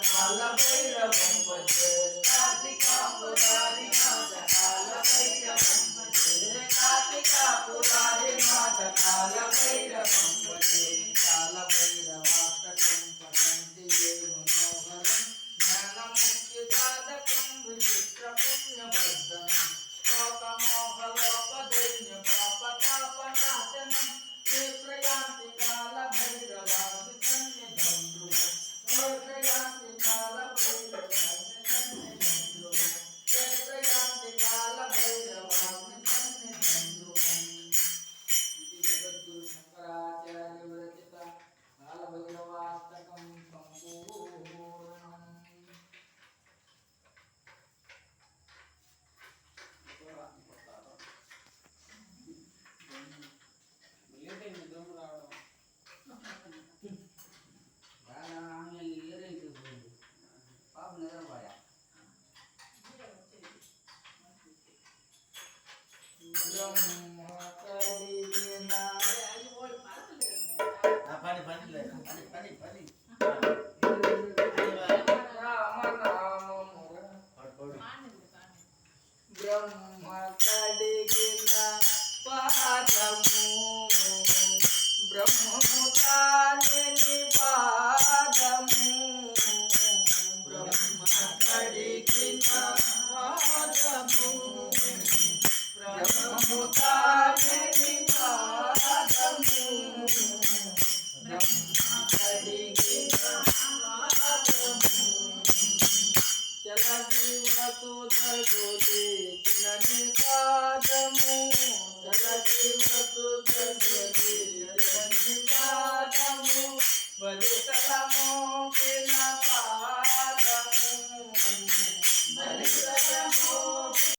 కాల భైరవం భజే కార్తికాపురారి నాథ కాల భైరవం భజే కార్తికాపురారి నాథ కాల భైరవం భజే కాల భైరవాష్టకం పఠంతి ఏ మనోహరం జ్ఞానముక్తి సాధకం విచిత్ర పుణ్యవర్ధనం శోకమోహలోపదైన్య పాపతాపనాశనం క్షేత్రయాంతి కాల భైరవాది సన్నిధం ధ్రువం క్షేత్రయాంతి కాల భైరవాది సన్నిధం ధ్రువం క్షేత్రయాంతి కాల భైరవాది సన్నిధం ధ్రువం ఇది జగద్గురు శంకరాచార్య విరచిత కాల భైరవాష్టకం సంపూర్ణం. పాప నిద్రపోయా పని పని పని పని బ్రహ్మ కడిగిన పాదము బ్రహ్మము తాని పాదము బ్రహ్మ కడిగిన పాదము బ్రహ్మము తాని పాదము బ్రహ్మ కడిగిన పాదము చలజీవసుధగులి తినని పాదము చలజీవసుధగులి తినని పాదము బలితలము తిన పాదము బలితలము